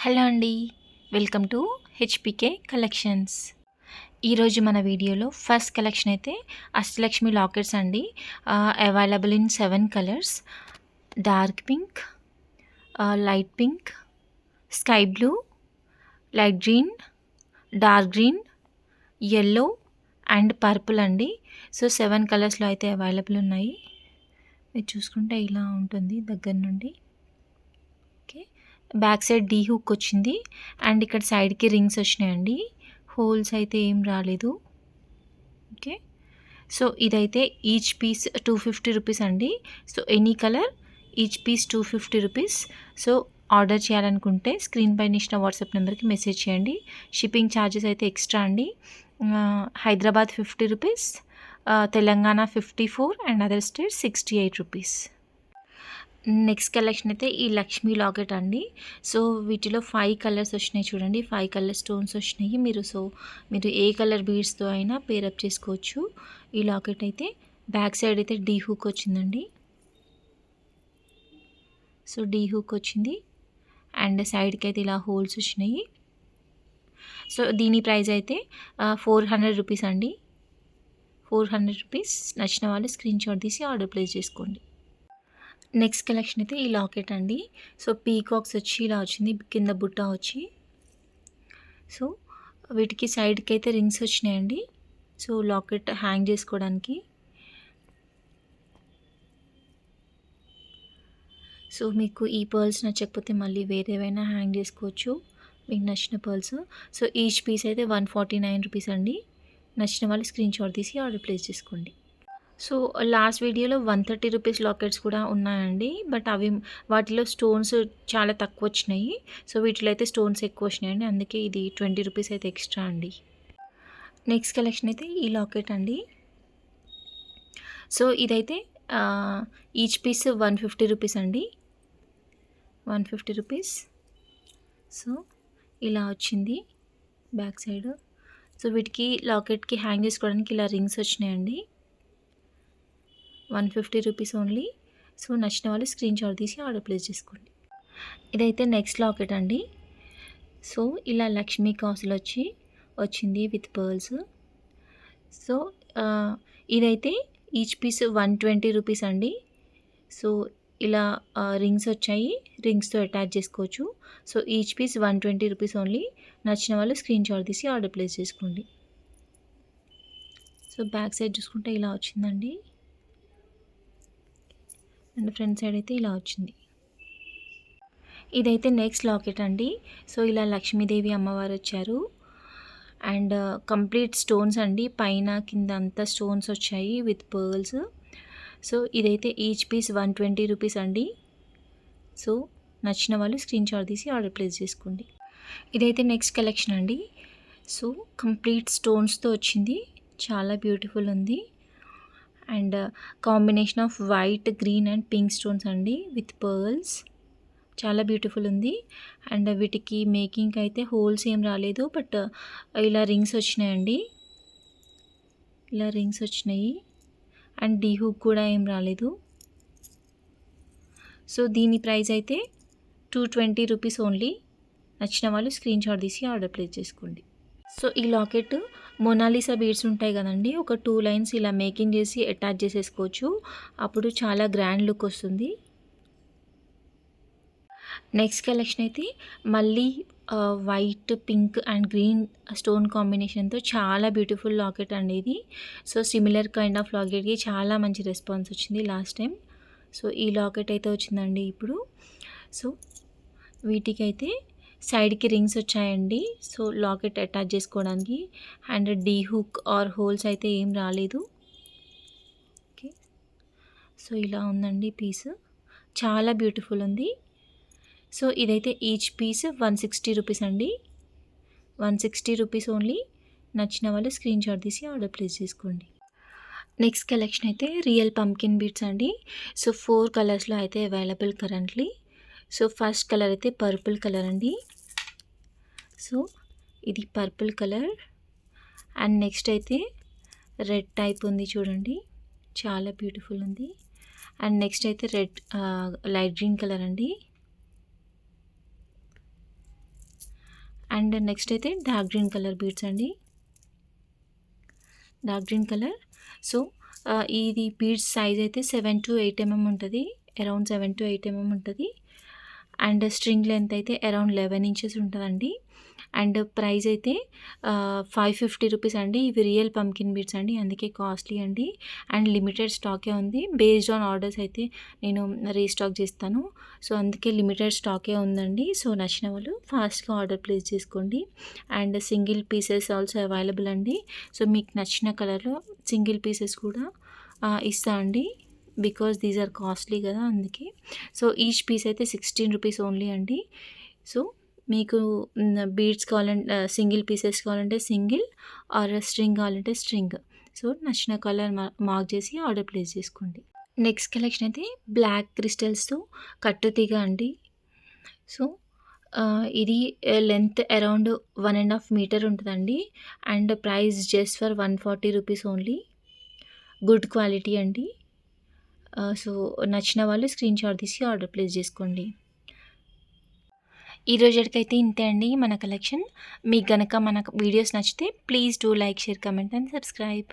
Hello అండి, welcome to హెచ్పికే collections. ఈరోజు మన వీడియోలో ఫస్ట్ కలెక్షన్ అయితే అష్టలక్ష్మి లాకెట్స్ అండి. Available in 7 colours: dark pink, light pink, sky blue, light green, dark green, yellow and purple అండి. So 7 కలర్స్లో అయితే అవైలబుల్ ఉన్నాయి. మీరు చూసుకుంటే ఇలా ఉంటుంది దగ్గర నుండి. Okay, back side D hook వచ్చింది అండ్ ఇక్కడ సైడ్కి రింగ్స్ వచ్చినాయండి. హోల్స్ అయితే ఏం రాలేదు. ఓకే, సో ఇదైతే ఈచ్ పీస్ 250 రూపీస్ అండి. So any colour each piece 250 rupees. So order చేయాలనుకుంటే స్క్రీన్ పైన ఇచ్చిన వాట్సాప్ నెంబర్కి మెసేజ్ చేయండి. షిప్పింగ్ ఛార్జెస్ అయితే ఎక్స్ట్రా అండి. Hyderabad 50 rupees, Telangana 54 and other state 68 rupees. Next collection అయితే ఈ లక్ష్మీ లాకెట్ అండి. సో వీటిలో 5 కలర్స్ వచ్చినాయి చూడండి. 5 కలర్ స్టోన్స్ వచ్చినాయి. మీరు ఏ కలర్ బీడ్స్తో అయినా పేరప్ చేసుకోవచ్చు. ఈ లాకెట్ అయితే బ్యాక్ సైడ్ అయితే డీ హుక్ వచ్చిందండి. సో డీ హుక్ వచ్చింది అండ్ సైడ్కి అయితే ఇలా హోల్స్ వచ్చినాయి. సో దీని ప్రైస్ అయితే 400 రూపీస్ అండి. 400 రూపీస్. నచ్చిన వాళ్ళు స్క్రీన్ షాట్ తీసి ఆర్డర్ ప్లేస్ చేసుకోండి. నెక్స్ట్ కలెక్షన్ అయితే ఈ లాకెట్ అండి. సో పీకాక్స్ వచ్చి ఇలా వచ్చింది, కింద బుట్ట వచ్చి. సో వీటికి సైడ్కి అయితే రింగ్స్ వచ్చినాయండి. సో లాకెట్ హ్యాంగ్ చేసుకోవడానికి. సో మీకు ఈ పర్ల్స్ నచ్చకపోతే మళ్ళీ వేరేవైనా హ్యాంగ్ చేసుకోవచ్చు, మీకు నచ్చిన పర్ల్స్. సో ఈచ్ పీస్ అయితే 149 రూపీస్ అండి. నచ్చిన వాళ్ళు స్క్రీన్ షాట్ తీసి ఆర్డర్ ప్లేస్ చేసుకోండి. సో లాస్ట్ వీడియోలో 130 రూపీస్ లాకెట్స్ కూడా ఉన్నాయండి. బట్ వాటిలో స్టోన్స్ చాలా తక్కువ వచ్చినాయి. సో వీటిలో అయితే స్టోన్స్ ఎక్కువ వచ్చినాయండి, అందుకే ఇది 20 రూపీస్ అయితే ఎక్స్ట్రా అండి. నెక్స్ట్ కలెక్షన్ అయితే ఈ లాకెట్ అండి. సో ఇదైతే ఈచ్ పీస్ 150 రూపీస్ అండి. 150 రూపీస్. సో ఇలా వచ్చింది బ్యాక్ సైడ్. సో వీటికి లాకెట్కి హ్యాంగ్ చేసుకోవడానికి ఇలా రింగ్స్ వచ్చినాయండి. 150 రూపీస్ ఓన్లీ. సో నచ్చిన వాళ్ళు స్క్రీన్ షాట్ తీసి ఆర్డర్ ప్లేస్ చేసుకోండి. ఇదైతే నెక్స్ట్ లాకెట్ అండి. సో ఇలా లక్ష్మీ కాసులు వచ్చింది విత్ పర్ల్స్. సో ఇదైతే ఈచ్ పీస్ 120 రూపీస్ అండి. సో ఇలా రింగ్స్ వచ్చాయి, రింగ్స్తో అటాచ్ చేసుకోవచ్చు. So each piece 120 rupees only. నచ్చిన వాళ్ళు స్క్రీన్ షాట్ తీసి ఆర్డర్ ప్లేస్ చేసుకోండి. సో బ్యాక్ సైడ్ చూసుకుంటే ఇలా వచ్చిందండి అండ్ ఫ్రంట్ సైడ్ అయితే ఇలా వచ్చింది. ఇదైతే నెక్స్ట్ లాకెట్ అండి. సో ఇలా లక్ష్మీదేవి అమ్మవారు వచ్చారు అండ్ కంప్లీట్ స్టోన్స్ అండి. పైన కింద అంతా స్టోన్స్ వచ్చాయి విత్ పర్ల్స్. సో ఇదైతే ఈచ్ పీస్ 120 రూపీస్ అండి. సో నచ్చిన వాళ్ళు స్క్రీన్ షాట్ తీసి ఆర్డర్ ప్లేస్ చేసుకోండి. ఇదైతే నెక్స్ట్ కలెక్షన్ అండి. సో కంప్లీట్ స్టోన్స్తో వచ్చింది, చాలా బ్యూటిఫుల్ ఉంది. And combination off white, green and pink stones అండి విత్ పర్ల్స్. చాలా బ్యూటిఫుల్ ఉంది. అండ్ వీటికి మేకింగ్ అయితే హోల్స్ ఏం రాలేదు, బట్ ఇలా రింగ్స్ వచ్చినాయండి. ఇలా రింగ్స్ వచ్చినాయి అండ్ డీ హుక్ కూడా ఏం రాలేదు. సో దీని ప్రైస్ అయితే 220 రూపీస్ ఓన్లీ. నచ్చిన వాళ్ళు స్క్రీన్ షాట్ తీసి ఆర్డర్ ప్లేస్ చేసుకోండి. సో ఈ లాకెట్ మొనాలిసా బీడ్స్ ఉంటాయి కదండి, ఒక 2 లైన్స్ ఇలా మేకింగ్ చేసి అటాచ్ చేసేసుకోవచ్చు. అప్పుడు చాలా గ్రాండ్ లుక్ వస్తుంది. నెక్స్ట్ కలెక్షన్ అయితే మళ్ళీ white, pink and green stone కాంబినేషన్తో చాలా బ్యూటిఫుల్ లాకెట్ అండి ఇది. సో సిమిలర్ కైండ్ ఆఫ్ లాకెట్కి చాలా మంచి రెస్పాన్స్ వచ్చింది లాస్ట్ టైం. సో ఈ లాకెట్ అయితే వచ్చిందండి ఇప్పుడు. సో వీటికైతే సైడ్కి రింగ్స్ వచ్చాయండి. సో లాకెట్ అటాచ్ చేసుకోవడానికి. And D hook or holes అయితే ఏం రాలేదు. ఓకే, సో ఇలా ఉందండి పీస్, చాలా బ్యూటిఫుల్ ఉంది. సో ఇదైతే ఈచ్ పీస్ 160 రూపీస్ అండి. 160 రూపీస్ ఓన్లీ. నచ్చిన వాళ్ళు స్క్రీన్ షాట్ తీసి ఆర్డర్ ప్లేస్ చేసుకోండి. నెక్స్ట్ కలెక్షన్ అయితే రియల్ పంకిన్ బీడ్స్ అండి. సో 4 కలర్స్లో అయితే available currently. So first colour అయితే పర్పుల్ కలర్ అండి. సో ఇది పర్పుల్ కలర్. అండ్ నెక్స్ట్ అయితే రెడ్ టైప్ ఉంది చూడండి, చాలా బ్యూటిఫుల్ ఉంది. అండ్ నెక్స్ట్ అయితే రెడ్ లైట్ గ్రీన్ కలర్ అండి. అండ్ నెక్స్ట్ అయితే డార్క్ గ్రీన్ కలర్ బీడ్స్ అండి, డార్క్ గ్రీన్ కలర్. సో ఇది బీడ్స్ సైజ్ అయితే 7 to 8 mm ఉంటుంది, అరౌండ్ 7 to 8 mm ఉంటుంది. అండ్ స్ట్రింగ్ లెంత్ అయితే అరౌండ్ 11 inches ఉంటుందండి. అండ్ ప్రైస్ అయితే 550 రూపీస్ అండి. ఇవి రియల్ పంకిన్ బీడ్స్ అండి, అందుకే కాస్ట్లీ అండి. అండ్ లిమిటెడ్ స్టాకే ఉంది. బేస్డ్ ఆన్ ఆర్డర్స్ అయితే నేను రీస్టాక్ చేస్తాను. సో అందుకే లిమిటెడ్ స్టాకే ఉందండి. సో నచ్చిన వాళ్ళు ఫాస్ట్గా ఆర్డర్ ప్లేస్ చేసుకోండి. And single pieces also available అండి. సో మీకు నచ్చిన కలర్లో సింగిల్ పీసెస్ కూడా ఇస్తా అండి, బికాస్ దీస్ ఆర్ కాస్ట్లీ కదా అందుకే. సో ఈచ్ పీస్ అయితే 16 రూపీస్ ఓన్లీ అండి. సో మీకు బీడ్స్ కావాలంటే సింగిల్ పీసెస్ కావాలంటే సింగిల్, ఆర్ స్ట్రింగ్ కావాలంటే స్ట్రింగ్. సో నచ్చిన కలర్ మార్క్ చేసి ఆర్డర్ ప్లేస్ చేసుకోండి. నెక్స్ట్ కలెక్షన్ అయితే బ్లాక్ క్రిస్టల్స్తో కట్టుతీగ అండి. సో ఇది లెంత్ అరౌండ్ 1.5 meter ఉంటుందండి. And price just for 140 rupees only. Good quality అండి. సో నచ్చిన వాళ్ళు స్క్రీన్ షాట్ తీసి ఆర్డర్ ప్లేస్ చేసుకోండి. ఈ రోజుకైతే ఇంతే అండి మన కలెక్షన్. మీకు గనక మన వీడియోస్ నచ్చితే please do like, share, comment and subscribe.